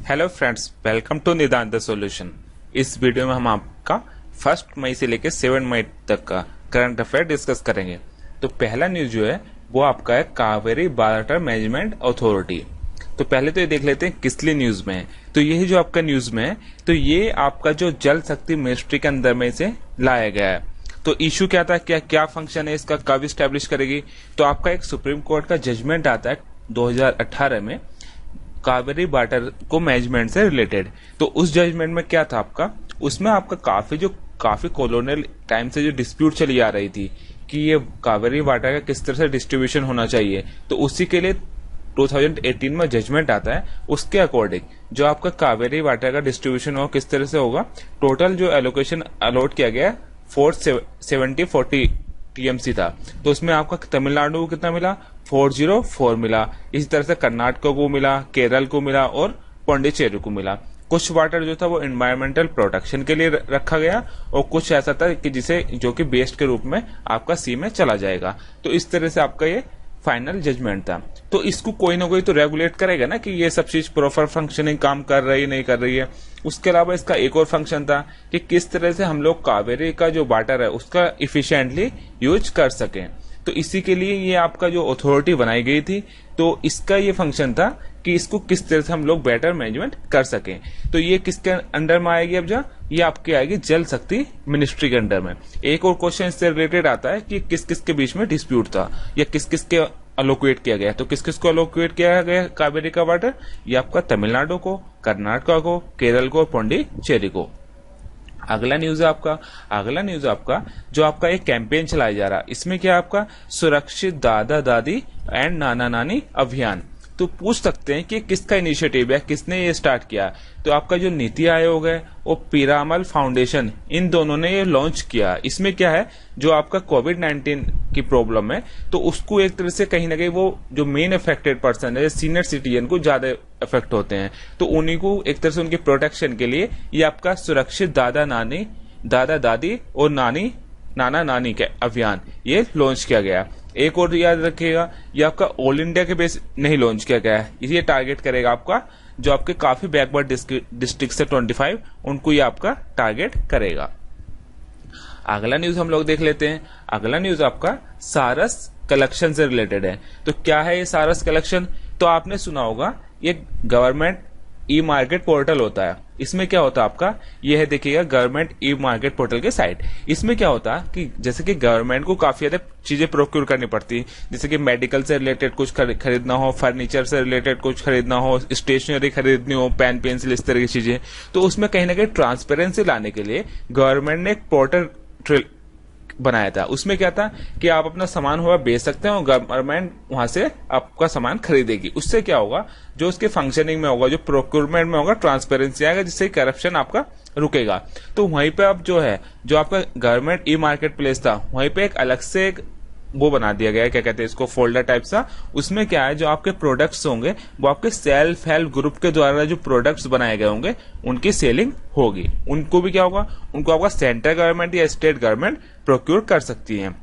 Hello friends, welcome to निदान the solution. इस video में हम आपका 1 मई से लेकर 7 मई तक का करंट अफेयर डिस्कस करेंगे। तो पहला न्यूज जो है वो आपका है कावेरी वाटर मैनेजमेंट अथॉरिटी। तो पहले तो ये देख लेते हैं किस लिए न्यूज में है। तो यही जो आपका न्यूज में है, तो ये आपका जो जल शक्ति मिनिस्ट्री के अंदर में से लाया गया है। तो इशू क्या था, क्या फंक्शन है इसका, कब स्टैब्लिश करेगी। तो आपका एक सुप्रीम कोर्ट का जजमेंट आता है 2018 में कावेरी वाटर को मैनेजमेंट से रिलेटेड। तो उस जजमेंट में क्या था आपका, उसमें आपका काफी कॉलोनियल टाइम से जो डिस्प्यूट चली आ रही थी कि ये कावेरी वाटर का किस तरह से डिस्ट्रीब्यूशन होना चाहिए, तो उसी के लिए 2018 में जजमेंट आता है। उसके अकॉर्डिंग जो आपका कावेरी वाटर का डिस्ट्रीब्यूशन हो किस तरह से होगा, टोटल जो एलोकेशन अलॉट किया गया 470 टीएमसी था। तो उसमें आपका तमिलनाडु को कितना मिला, 404 मिला। इसी तरह से कर्नाटक को मिला, केरल को मिला और पौंडीचेरी को मिला। कुछ वाटर जो था वो एनवायरमेंटल प्रोटेक्शन के लिए रखा गया और कुछ ऐसा था कि जिसे जो कि वेस्ट के रूप में आपका सी में चला जाएगा। तो इस तरह से आपका ये फाइनल जजमेंट था। तो इसको कोई ना कोई तो रेगुलेट करेगा ना कि ये सब चीज प्रॉपर फंक्शनिंग काम कर रही नहीं कर रही है। उसके अलावा इसका एक और फंक्शन था कि किस तरह से हम लोग कावेरी का जो वाटर है उसका इफिशिएंटली यूज कर सकें। तो इसी के लिए ये आपका जो अथॉरिटी बनाई गई थी, तो इसका ये फंक्शन था कि इसको किस तरह से हम लोग बेटर मैनेजमेंट कर सकें। तो ये किसके अंडर में आएगी, अब ये आपकी आएगी जल शक्ति मिनिस्ट्री के अंडर में। एक और क्वेश्चन इससे रिलेटेड आता है कि किस किस के बीच में डिस्प्यूट था या किस किस के अलोकेट किया गया। तो किस किस को अलोकेट किया गया कावेरी का वाटर, ये आपका तमिलनाडु को, कर्नाटक को, केरल को, पौंडीचेरी को। अगला न्यूज आपका जो आपका एक कैंपेन चलाया जा रहा है, इसमें क्या आपका सुरक्षित दादा दादी एंड नाना नानी अभियान। तो पूछ सकते हैं कि किसका इनिशिएटिव है, किसने ये स्टार्ट किया। तो आपका जो नीति आयोग है और पीरामल फाउंडेशन, इन दोनों ने ये लॉन्च किया। इसमें क्या है, जो आपका कोविड-19 की प्रॉब्लम है, तो उसको एक तरह से कहीं ना कहीं वो जो मेन अफेक्टेड पर्सन है, सीनियर सिटीजन को ज्यादा इफेक्ट होते हैं, तो उन्हीं को एक तरह से उनकी प्रोटेक्शन के लिए ये आपका सुरक्षित दादा दादी और नाना नानी के अभियान ये लॉन्च किया गया। एक और याद रखिएगा, ये आपका ऑल इंडिया के बेस नहीं लॉन्च किया गया है। ये टारगेट करेगा आपका जो आपके काफी बैकवर्ड डिस्ट्रिक्ट से 25, उनको ये आपका टारगेट करेगा। अगला न्यूज हम लोग देख लेते हैं। अगला न्यूज आपका सारस कलेक्शन से रिलेटेड है। तो क्या है ये सारस कलेक्शन, तो आपने सुना होगा ये गवर्नमेंट ई मार्केट पोर्टल होता है। इसमें क्या होता है आपका, ये है देखिएगा गवर्नमेंट ई मार्केट पोर्टल के साइट। इसमें क्या होता है कि जैसे कि गवर्नमेंट को काफी ज्यादा चीजें प्रोक्योर करनी पड़ती है, जैसे कि मेडिकल से रिलेटेड कुछ खरीदना हो, फर्नीचर से रिलेटेड कुछ खरीदना हो, स्टेशनरी खरीदनी हो, पेन पेंसिल, इस तरह की चीजें। तो उसमें कहीं ना कहीं ट्रांसपेरेंसी लाने के लिए गवर्नमेंट ने एक पोर्टल बनाया था। उसमें क्या था कि आप अपना सामान हुआ बेच सकते हैं और गवर्नमेंट वहां से आपका सामान खरीदेगी। उससे क्या होगा, जो उसके फंक्शनिंग में होगा, जो प्रोक्योरमेंट में होगा, ट्रांसपेरेंसी आएगा, जिससे करप्शन आपका रुकेगा। तो वहीं पे अब जो है, जो आपका गवर्नमेंट ई मार्केट प्लेस था, वहीं पे एक अलग से एक वो बना दिया गया है, क्या कहते हैं इसको, फोल्डर टाइप सा। उसमें क्या है, जो आपके प्रोडक्ट्स होंगे वो आपके सेल्फ हेल्प ग्रुप के द्वारा जो प्रोडक्ट्स बनाए गए होंगे उनकी सेलिंग होगी। उनको भी क्या होगा, उनको आपका सेंट्रल गवर्नमेंट या स्टेट गवर्नमेंट प्रोक्योर कर सकती है।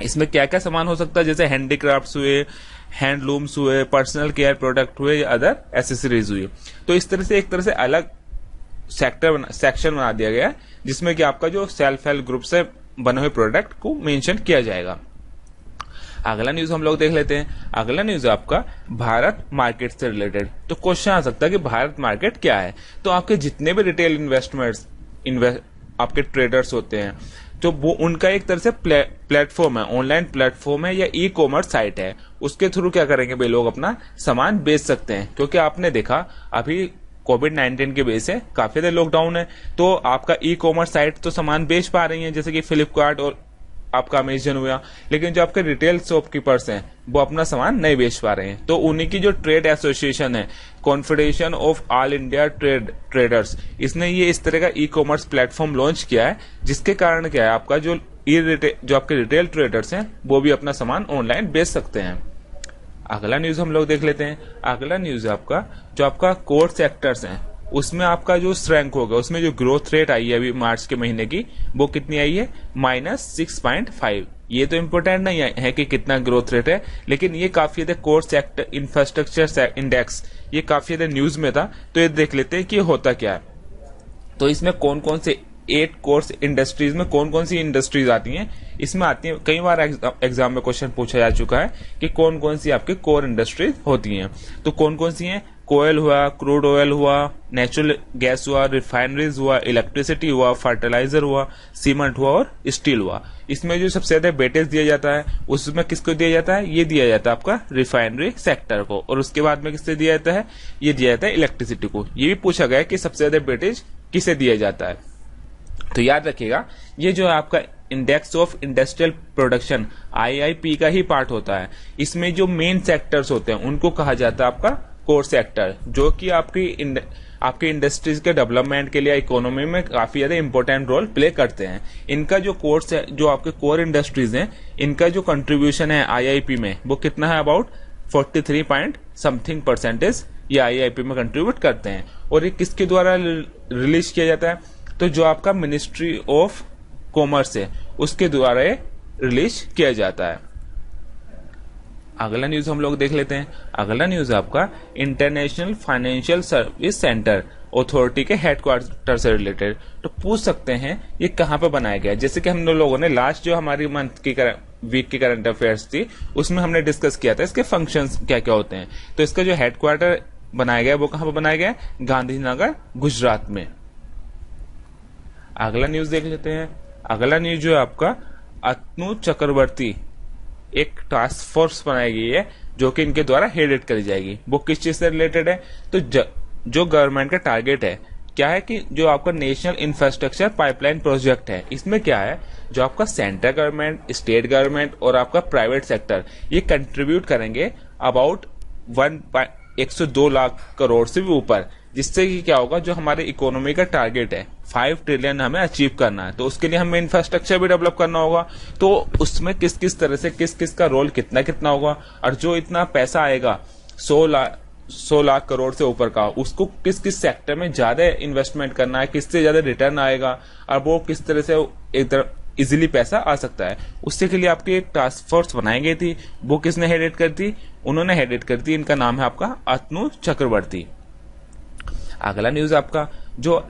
इसमें क्या क्या सामान हो सकता है, जैसे हैंडीक्राफ्ट्स हुए, हैंडलूम्स हुए, पर्सनल केयर प्रोडक्ट हुए या अदर एसेसरीज हुई। तो इस तरह से एक तरह से अलग सेक्शन बना दिया गया है, जिसमें कि आपका जो सेल्फ हेल्प ग्रुप से बने हुए प्रोडक्ट को मेंशन किया जाएगा। अगला न्यूज हम लोग देख लेते हैं। अगला न्यूज आपका भारत मार्केट से रिलेटेड। तो क्वेश्चन आ सकता है कि भारत मार्केट क्या है। तो आपके जितने भी रिटेल आपके ट्रेडर्स होते हैं, तो वो उनका एक तरह से प्लेटफॉर्म है, ऑनलाइन प्लेटफॉर्म है या ई कॉमर्स साइट है। उसके थ्रू क्या करेंगे वे लोग अपना सामान बेच सकते हैं। क्योंकि आपने देखा अभी कोविड-19 के वजह से काफी ज्यादा लॉकडाउन है, तो आपका ई कॉमर्स साइट तो सामान बेच पा रही है, जैसे कि फ्लिपकार्ट और आपका अमेजन हुआ, लेकिन जो आपके रिटेल शॉपकीपर्स हैं वो अपना सामान नहीं बेच पा रहे हैं। तो उन्हीं की जो ट्रेड एसोसिएशन है, confederation of all India traders, इसने ये इस तरह का ई कॉमर्स प्लेटफॉर्म लॉन्च किया है, जिसके कारण क्या है, आपका जो आपके रिटेल ट्रेडर्स हैं वो भी अपना सामान ऑनलाइन बेच सकते हैं। अगला न्यूज हम लोग देख लेते हैं। अगला न्यूज आपका जो आपका कोर सेक्टर्स हैं, उसमें आपका जो स्ट्रेंथ होगा, उसमें जो ग्रोथ रेट आई है अभी मार्च के महीने की, वो कितनी आई है, -6.5। ये तो इम्पोर्टेंट नहीं है कि कितना ग्रोथ रेट है, लेकिन ये काफी ज्यादा कोर सेक्टर इंफ्रास्ट्रक्चर इंडेक्स ये काफी ज्यादा न्यूज में था, तो ये देख लेते हैं कि होता क्या है। तो इसमें कौन कौन से 8 कोर्स इंडस्ट्रीज में कौन कौन सी इंडस्ट्रीज आती हैं, इसमें आती है, कई बार एग्जाम में क्वेश्चन पूछा जा चुका है कि कौन कौन सी आपके कोर इंडस्ट्रीज होती हैं। तो कौन कौन सी हैं, कोयल हुआ, क्रूड ऑयल हुआ, नेचुरल गैस हुआ, रिफाइनरीज हुआ, इलेक्ट्रिसिटी हुआ, फर्टिलाइजर हुआ, सीमेंट हुआ और स्टील हुआ। इसमें जो सबसे ज्यादा वेटेज दिया जाता है उसमें किसको दिया जाता है, ये दिया जाता है आपका रिफाइनरी सेक्टर को, और उसके बाद में किससे दिया जाता है, ये दिया जाता है इलेक्ट्रिसिटी को। ये भी पूछा गया है कि सबसे ज्यादा वेटेज किसे दिया जाता है। तो याद रखिएगा ये जो है आपका index of industrial production IIP का ही पार्ट होता है। इसमें जो मेन सेक्टर्स होते हैं उनको कहा जाता है आपका कोर सेक्टर, जो कि आपकी इंडस्ट्रीज के डेवलपमेंट के लिए इकोनॉमी में काफी ज्यादा इंपॉर्टेंट रोल प्ले करते हैं। इनका जो कोर्स है, जो आपके कोर इंडस्ट्रीज हैं, इनका जो कंट्रीब्यूशन है IIP में वो कितना है, अबाउट 43 पॉइंट समथिंग परसेंटेज ये IIP में कंट्रीब्यूट करते हैं। और ये किसके द्वारा रिलीज किया जाता है, तो जो आपका मिनिस्ट्री ऑफ कॉमर्स है उसके द्वारा ये रिलीज किया जाता है। अगला न्यूज हम लोग देख लेते हैं। अगला न्यूज आपका international financial service centre authority के हेडक्वार्टर से रिलेटेड। तो पूछ सकते हैं ये कहां पर बनाया गया है। जैसे कि हम लोगों ने लास्ट जो हमारी मंथ की वीक की करंट अफेयर्स थी उसमें हमने डिस्कस किया था इसके फंक्शंस क्या क्या होते हैं। तो इसका जो हेडक्वार्टर बनाया गया वो कहां पर बनाया गया है, गांधीनगर गुजरात में। अगला न्यूज देख लेते हैं। अगला न्यूज जो है आपका अतनु चक्रवर्ती एक टास्क फोर्स बनाई गई है जो कि इनके द्वारा हेडेड करी जाएगी। वो किस चीज से रिलेटेड है, तो जो गवर्नमेंट का टारगेट है क्या है कि जो आपका नेशनल इंफ्रास्ट्रक्चर पाइपलाइन प्रोजेक्ट है, इसमें क्या है, जो आपका सेंट्रल गवर्नमेंट, स्टेट गवर्नमेंट और आपका प्राइवेट सेक्टर ये कंट्रीब्यूट करेंगे अबाउट 102 लाख करोड़ से भी ऊपर, जिससे कि क्या होगा, जो हमारे इकोनॉमी का टारगेट है 5 ट्रिलियन हमें अचीव करना है, तो उसके लिए हमें इंफ्रास्ट्रक्चर भी डेवलप करना होगा। तो उसमें किस किस तरह से किस किस का रोल कितना कितना होगा, और जो इतना पैसा आएगा 100 लाख करोड़ से ऊपर का, उसको किस किस सेक्टर में ज्यादा इन्वेस्टमेंट करना है, किससे ज्यादा रिटर्न आएगा, और वो किस तरह से एक तरह इजिली पैसा आ सकता है, उससे के लिए आपकी एक टास्क फोर्स बनाई गई थी। वो किसने हेडेड कर दी, उन्होंने हेडेड कर दी, इनका नाम है आपका अतनु चक्रवर्ती। अगला न्यूज आपका जो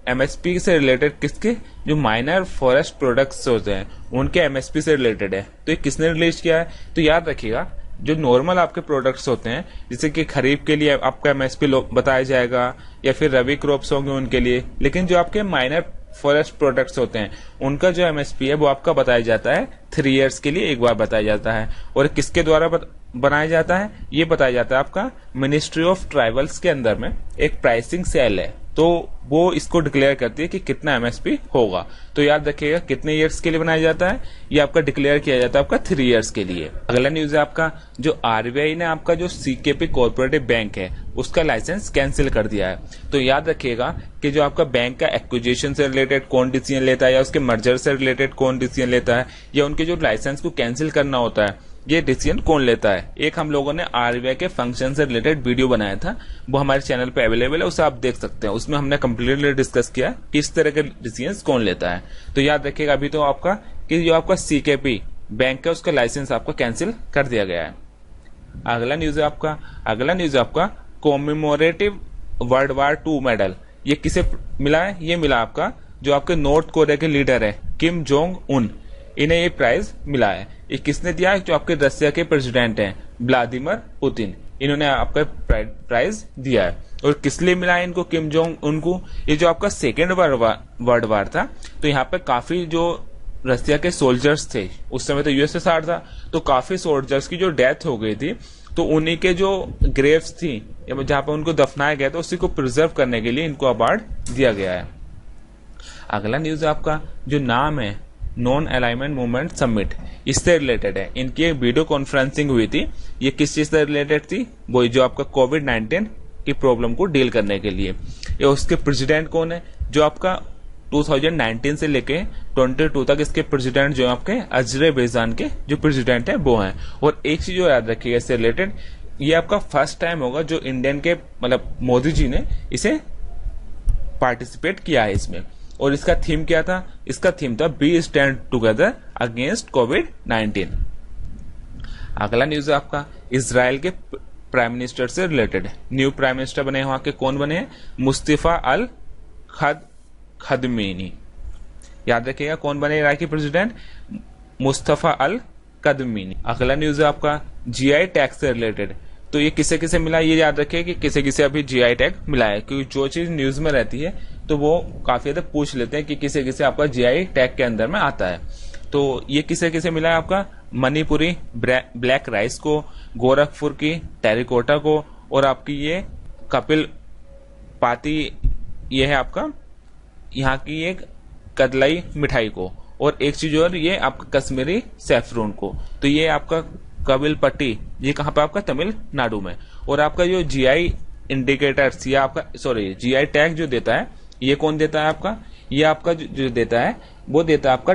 MSP से रिलेटेड, किसके, जो माइनर फॉरेस्ट प्रोडक्ट्स होते हैं उनके MSP से रिलेटेड है। तो ये किसने रिलीज किया है, तो याद रखिएगा जो नॉर्मल आपके प्रोडक्ट्स होते हैं, जैसे कि खरीफ के लिए आपका MSP बताया जाएगा, या फिर रबी क्रॉप्स होंगे उनके लिए, लेकिन जो आपके माइनर फॉरेस्ट प्रोडक्ट्स होते हैं उनका जो MSP है वो आपका बताया जाता है 3 इयर्स के लिए एक बार बताया जाता है। और किसके द्वारा बनाया जाता है, ये बताया जाता है आपका मिनिस्ट्री ऑफ ट्राइबल्स के अंदर में एक प्राइसिंग सेल है, तो वो इसको डिक्लेयर करती है कि कितना MSP होगा। तो याद रखिएगा कितने इयर्स के लिए बनाया जाता है, ये आपका डिक्लेयर किया जाता है आपका 3 इयर्स के लिए। अगला न्यूज है आपका जो RBI ने आपका जो CKP कॉर्पोरेटिव बैंक है उसका लाइसेंस कैंसिल कर दिया है। तो याद रखिएगा कि जो आपका बैंक का एक्विजिशन से रिलेटेड कौन डिसीजन लेता है, या उसके मर्जर से रिलेटेड कौन डिसीजन लेता है, या उनके जो लाइसेंस को कैंसिल करना होता है, ये डिसीजन कौन लेता है। एक हम लोगों ने RBI के फंक्शन से रिलेटेड वीडियो बनाया था, वो हमारे चैनल पे अवेलेबल है, उसे आप देख सकते हैं। उसमें हमने कम्प्लीटली डिस्कस किया किस तरह के डिसीजन कौन लेता है। तो याद रखिएगा अभी तो आपका कि जो आपका CKP बैंक का उसका लाइसेंस आपका कैंसिल कर दिया गया है। अगला न्यूज है आपका कॉमेमोरेटिव वर्ल्ड वार 2 मेडल, ये किसे मिला है, ये मिला आपका जो आपके नॉर्थ कोरिया के लीडर है किम जोंग उन, इन्हें ये प्राइज मिला है। ये किसने दिया है, जो आपके रशिया के प्रेसिडेंट हैं व्लादिमीर पुतिन, इन्होंने आपका प्राइज दिया है। और किस लिए मिला है इनको, किम जोंग उनको, ये जो आपका सेकेंड वर्ल्ड वार था, तो यहाँ पे काफी जो रशिया के सोल्जर्स थे, उस समय तो USSR था, तो काफी सोल्जर्स की जो डेथ हो गई थी, तो उन्हीं के जो ग्रेव्स थी जहां पर उनको दफनाया गया था, उसी को प्रिजर्व करने के लिए इनको अवार्ड दिया गया है। अगला न्यूज आपका जो नाम है नॉन अलाइनमेंट मूवमेंट समिट, इससे रिलेटेड है। इनकी एक वीडियो कॉन्फ्रेंसिंग हुई थी, ये किस चीज से रिलेटेड थी, वो जो आपका कोविड-19 की प्रॉब्लम को डील करने के लिए। ये उसके प्रेसिडेंट कौन है, जो आपका 2019 से लेके 22 तक इसके प्रेसिडेंट जो आपके अजरबैजान के जो प्रेसिडेंट है वो हैं। और एक चीज जो याद रखिएगा इससे रिलेटेड, ये आपका फर्स्ट टाइम होगा जो इंडियन के मतलब मोदी जी ने इसे पार्टिसिपेट किया है इसमें। और इसका थीम क्या था? इसका थीम था बी स्टैंड टुगेदर अगेंस्ट कोविड-19। अगला न्यूज है आपका इजराइल के प्राइम मिनिस्टर से रिलेटेड। न्यू प्राइम मिनिस्टर बने वहां के कौन बने हैं? मुस्तफा अल खदमीनी। याद रखिएगा कौन बने इराकी प्रेसिडेंट? मुस्तफा अल कदमीनी। अगला न्यूज है आपका जीआई टैग से रिलेटेड। तो ये किसे किसे मिला, ये याद रखिए कि किसे किसे अभी जीआई टैग मिला है, क्योंकि जो चीज न्यूज में रहती है तो वो काफी ज्यादा पूछ लेते हैं कि किसे किसे आपका जीआई टैग के अंदर में आता है। तो ये किसे किसे मिला है आपका? मणिपुरी ब्लैक राइस को, गोरखपुर की टेरिकोटा को, और आपकी ये कपिल पाती ये है आपका यहाँ की एक कदलाई मिठाई को, और एक चीज और ये आपका कश्मीरी सैफरून को। तो ये आपका कपिल पट्टी ये कहाँ पे? आपका तमिलनाडु में। और आपका जो जीआई इंडिकेटर्स या आपका जीआई टैग जो देता है ये कौन देता है आपका? ये आपका जो देता है वो देता है आपका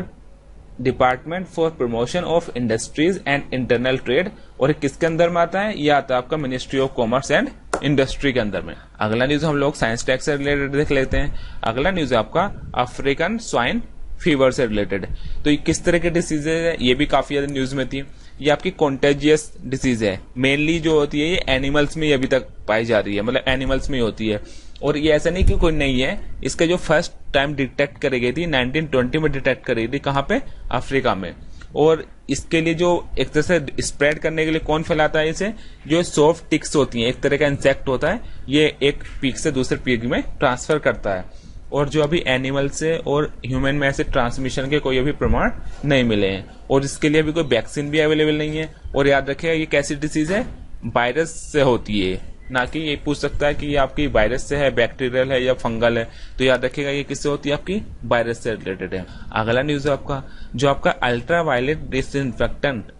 department for promotion of industries and internal trade. और किसके अंदर में आता है? ये आता है आपका ministry of commerce and industry के अंदर में। अगला न्यूज हम लोग साइंस टैग से रिलेटेड देख लेते हैं। अगला न्यूज है आपका अफ्रीकन स्वाइन फीवर से रिलेटेड। तो ये किस तरह के डिसीज है? ये भी काफी ज्यादा न्यूज में थी। ये आपकी कॉन्टेजियस डिसीज है, मेनली जो होती है ये एनिमल्स में अभी तक पाई जा रही है, मतलब एनिमल्स में ही होती है। और ये ऐसा नहीं कि कोई नहीं है, इसका जो फर्स्ट टाइम डिटेक्ट करी गई थी 1920 में डिटेक्ट करी थी। कहाँ पे? अफ्रीका में। और इसके लिए जो एक तरह से स्प्रेड करने के लिए कौन फैलाता है इसे? जो सॉफ्ट टिक्स होती हैं, एक तरह का इंसेक्ट होता है, ये एक पीक से दूसरे पीक में ट्रांसफर करता है। और जो अभी एनिमल से और ह्यूमन में ऐसे ट्रांसमिशन के कोई अभी प्रमाण नहीं मिले हैं, और इसके लिए अभी कोई वैक्सीन भी अवेलेबल नहीं है। और याद रखिएगा ये कैसी डिसीज है? वायरस से होती है, ना कि ये पूछ सकता है कि ये आपकी वायरस से है, बैक्टीरियल है या फंगल है। तो याद रखिएगा ये किससे होती है? आपकी वायरस से रिलेटेड है। अगला न्यूज है आपका जो आपका अल्ट्रा वायलेट डिसइंफेक्टेंट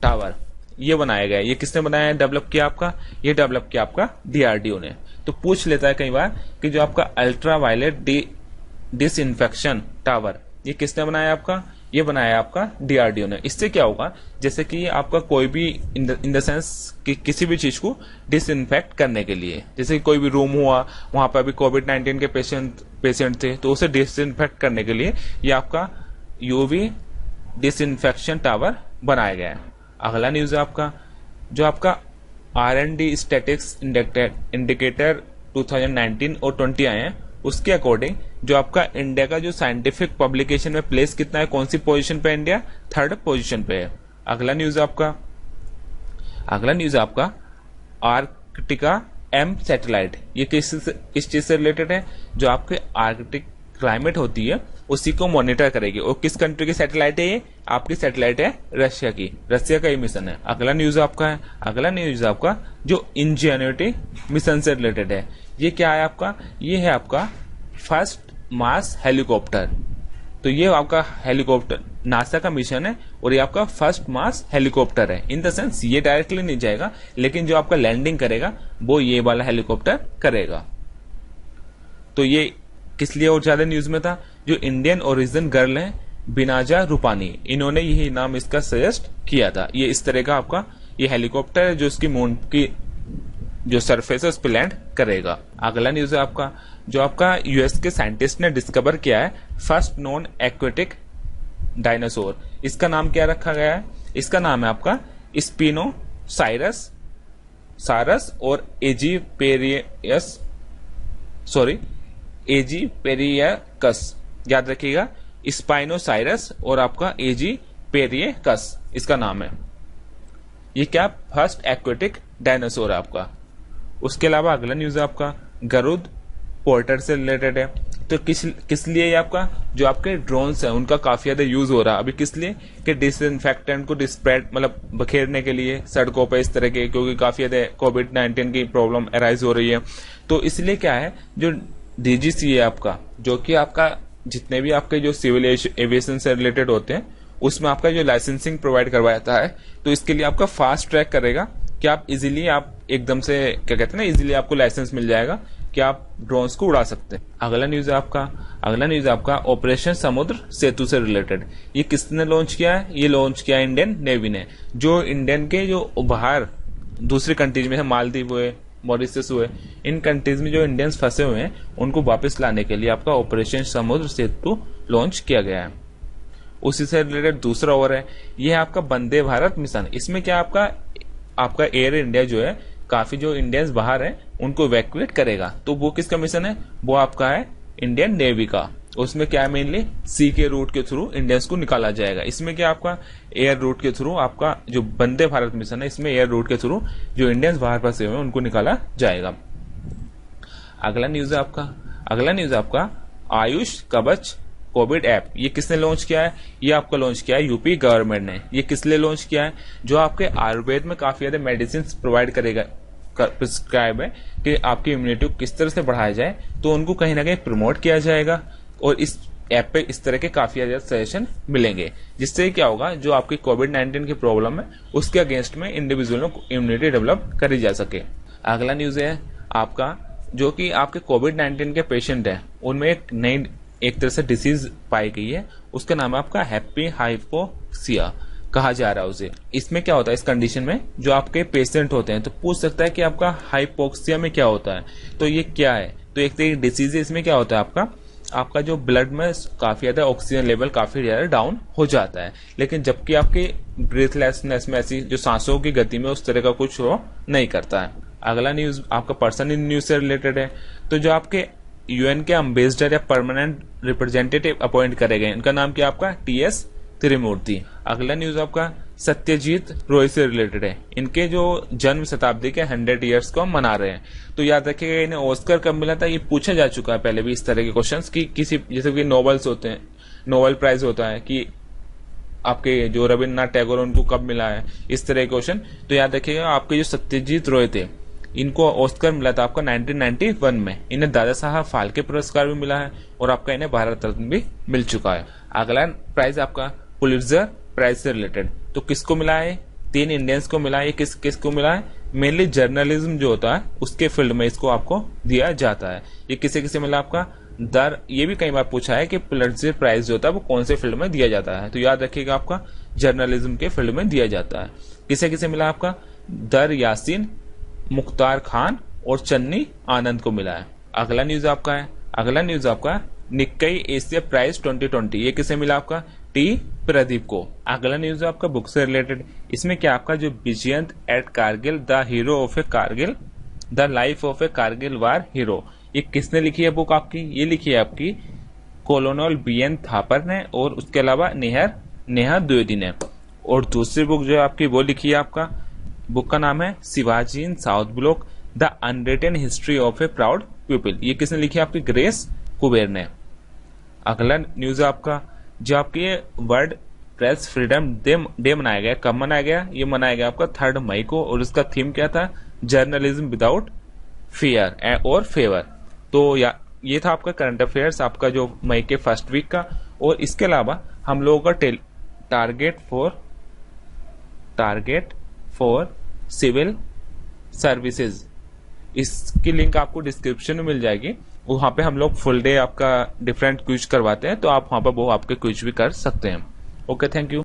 टावर ये बनाया गया है। ये किसने बनाया है, डेवलप किया आपका? ये डेवलप किया आपका डीआरडीओ ने। तो पूछ लेता है कई बार कि जो आपका अल्ट्रा वायलेट डिसइंफेक्शन टावर ये किसने बनाया आपका? ये बनाया आपका डीआरडीओ ने। इससे क्या होगा, जैसे कि आपका कोई भी इन द सेंस कि किसी भी चीज को डिसइंफेक्ट करने के लिए, जैसे कोई भी रूम हुआ वहां पर अभी कोविड-19 के पेशेंट थे तो उसे डिसइंफेक्ट करने के लिए ये आपका यूवी डिसइंफेक्शन टावर बनाया गया है। अगला न्यूज है आपका जो आपका R&D स्टैटिक्स इंडिकेटर 2019 और 20 आए हैं, उसके अकॉर्डिंग जो आपका इंडिया का जो साइंटिफिक पब्लिकेशन में प्लेस कितना है, कौन सी पोजीशन पे इंडिया? 3rd पोजीशन पे है। अगला न्यूज आपका आर्कटिका M सैटेलाइट ये किस चीज से रिलेटेड है? जो आपके आर्कटिक क्लाइमेट होती है उसी को मॉनिटर करेगी। और किस कंट्री की सैटेलाइट है ये? आपकी सैटेलाइट है रशिया की, रशिया का ही मिशन है। अगला न्यूज आपका जो इंजेन्युइटी मिशन से रिलेटेड है। ये क्या है आपका? ये है आपका फर्स्ट मास हेलीकॉप्टर। तो ये आपका हेलीकॉप्टर नासा का मिशन है और ये आपका फर्स्ट मास हेलीकॉप्टर है। इन द सेंस ये डायरेक्टली नहीं जाएगा, लेकिन जो आपका लैंडिंग करेगा वो ये वाला हेलीकॉप्टर करेगा। तो ये किस लिए और ज्यादा न्यूज में था? जो इंडियन ओरिजिन गर्ल है बिनाजा रूपानी, इन्होंने यही नाम इसका सजेस्ट किया था। ये इस तरह का आपका ये हेलीकॉप्टर है जो इसकी मून की जो सरफेस है उस पर लैंड करेगा। अगला न्यूज है आपका जो आपका यूएस के साइंटिस्ट ने डिस्कवर किया है फर्स्ट नॉन एक्वेटिक डायनासोर। इसका नाम क्या रखा गया है? इसका नाम है आपका सारस और एजीपेरियकस। याद रखिएगा स्पाइनोसाइरस और आपका एजीपेरियकस इसका नाम है। ये क्या? फर्स्ट एक्वेटिक डायनासोर है आपका। उसके अलावा अगला न्यूज है आपका गरुड़ पोर्टर से रिलेटेड है। तो किस लिए ये आपका जो आपके ड्रोन्स है उनका काफी ज्यादा यूज हो रहा है अभी, किस लिए? कि डिसइंफेक्टेंट को स्प्रेड मतलब बखेरने के लिए सड़कों पर इस तरह के, क्योंकि काफी ज्यादा कोविड-19 की प्रॉब्लम अराइज हो रही है। तो इसलिए क्या है जो डीजीसी है आपका, जो कि आपका जितने भी आपके जो सिविल एविएशन से रिलेटेड होते हैं उसमें आपका जो लाइसेंसिंग प्रोवाइड करवाता है, तो इसके लिए आपका फास्ट ट्रैक करेगा कि आप इजीली आप एकदम से क्या कहते हैं ना, इजीली आपको लाइसेंस मिल जाएगा कि आप ड्रोन्स को उड़ा सकते हैं। अगला न्यूज है आपका ऑपरेशन समुद्र सेतु से रिलेटेड। ये किसने लॉन्च किया है? ये लॉन्च किया है इंडियन नेवी ने। जो इंडियन के जो बाहर दूसरी कंट्रीज में है, मालदीव हुए, मॉरिशस हुए, इन कंट्रीज में जो इंडियंस फंसे हुए हैं उनको वापस लाने के लिए आपका ऑपरेशन समुद्र सेतु लॉन्च किया गया है। उसी से रिलेटेड दूसरा और है, ये है आपका वंदे भारत मिशन। इसमें क्या आपका एयर इंडिया जो है काफी जो इंडियंस बाहर हैं उनको इवैक्यूएट करेगा। तो वो किसका मिशन है? वो आपका है इंडियन नेवी का। उसमें क्या है, मेनली सी के रूट के थ्रू इंडियंस को निकाला जाएगा। इसमें क्या आपका एयर रूट के थ्रू आपका जो वंदे भारत मिशन है, इसमें एयर रूट के थ्रू जो इंडियंस बाहर फंसे हुए हैं उनको निकाला जाएगा। अगला न्यूज है आपका आयुष कवच कोविड ऐप। ये किसने लॉन्च किया है? ये आपका लॉन्च किया है यूपी गवर्नमेंट ने। ये किस लिए लॉन्च किया है? जो आपके आयुर्वेद में काफी ज्यादा मेडिसिन प्रोवाइड करेगा, प्रिस्क्राइब है कि आपकी इम्यूनिटी को किस तरह से बढ़ाया जाए, तो उनको कहीं ना कहीं प्रमोट किया जाएगा और इस ऐप पे इस तरह के काफी ज्यादा सजेशन मिलेंगे, जिससे क्या होगा जो आपकी कोविड-19 की प्रॉब्लम है उसके अगेंस्ट में इंडिविजुअलों को इम्यूनिटी डेवलप करी जा सके। अगला न्यूज है आपका जो कि आपके कोविड-19 के पेशेंट है उनमें एक तरह से डिसीज पाई गई है, उसका नाम है आपका हैप्पी हाइपोक्सिया कहा जा रहा है उसे। इसमें क्या होता है, इस कंडीशन में जो आपके पेशेंट होते हैं तो पूछ सकता है कि आपका हाइपोक्सिया में क्या होता है, तो ये क्या है? तो एक तरह की डिसीज है। इसमें क्या होता है आपका जो ब्लड में काफी ज्यादा ऑक्सीजन लेवल काफी ज्यादा डाउन हो जाता है, लेकिन जबकि आपकी ब्रीथलेसनेस में ऐसी जो सांसों की गति में उस तरह का कुछ वो नहीं करता है। अगला न्यूज आपका पर्सन इन न्यूज से रिलेटेड है। तो जो आपके यूएन के एम्बेसडर या परमानेंट रिप्रेजेंटेटिव अपॉइंट करे गए, इनका नाम क्या आपका टीएस त्रिमूर्ति। अगला न्यूज आपका सत्यजीत रॉय से रिलेटेड है। इनके जो जन्म शताब्दी के 100 ईयर्स को मना रहे हैं। तो याद रखिएगा इन्हें ऑस्कर कब मिला था, ये पूछा जा चुका है पहले भी इस तरह के क्वेश्चंस कि किसी जैसे कि नोबल्स होते हैं, नोबेल प्राइज होता है कि आपके जो रविन्द्रनाथ टैगोर उनको कब मिला है, इस तरह के क्वेश्चन। तो याद रखिएगा आपके जो सत्यजीत रॉय थे इनको ऑस्कर मिला था आपका 1991 में। इन्हें दादा साहब फाल्के पुरस्कार भी मिला है और आपका इन्हें भारत रत्न भी मिल चुका है। अगला प्राइज आपका पुलित्जर प्राइज से रिलेटेड। तो किसको मिला है? 3 इंडियंस को मिला है। किसको मिला है? मेनली जर्नलिज्म जो होता है उसके फील्ड में इसको आपको दिया जाता है। ये किसे मिला आपका ये भी कई बार पूछा है कि पुलित्जर प्राइज जो होता है वो कौन से फील्ड में दिया जाता है, तो याद रखिएगा आपका जर्नलिज्म के फील्ड में दिया जाता है। किसे मिला आपका दर यासीन, मुख्तार खान और चन्नी आनंद को मिला है। अगला न्यूज आपका निक्कई एशिया प्राइज 2020। ये किसे मिला आपका टी प्रदीप को। अगला न्यूज आपका बुक से रिलेटेड। इसमें क्या आपका जो Vijyant at Kargil the hero of a Kargil the life of a Kargil war hero, ये किसने लिखी है बुक आपकी? ये लिखी है आपकी कोलोनल बीएन थापर ने और उसके अलावा नेहा द्विवेदी ने। और दूसरी बुक जो है आपकी वो लिखी है आपका बुक का नाम है Shivaji in South Block the unwritten history of a proud people. ये किसने लिखी है? आपकी ग्रेस कुबेर ने। अगला न्यूज आपका जो आपकी वर्ल्ड प्रेस फ्रीडम डे मनाया गया, कब मनाया गया? ये मनाया गया आपका 3 मई को और उसका थीम क्या था? जर्नलिज्म विदाउट फियर और फेवर। तो ये था आपका करंट अफेयर्स आपका जो मई के फर्स्ट वीक का। और इसके अलावा हम लोगों का टारगेट फॉर सिविल सर्विसेज, इसकी लिंक आपको डिस्क्रिप्शन में मिल जाएगी। वहां पे हम लोग फुल डे आपका डिफरेंट क्विज करवाते हैं, तो आप वहां पर वो आपके क्विज भी कर सकते हैं। Okay, thank you.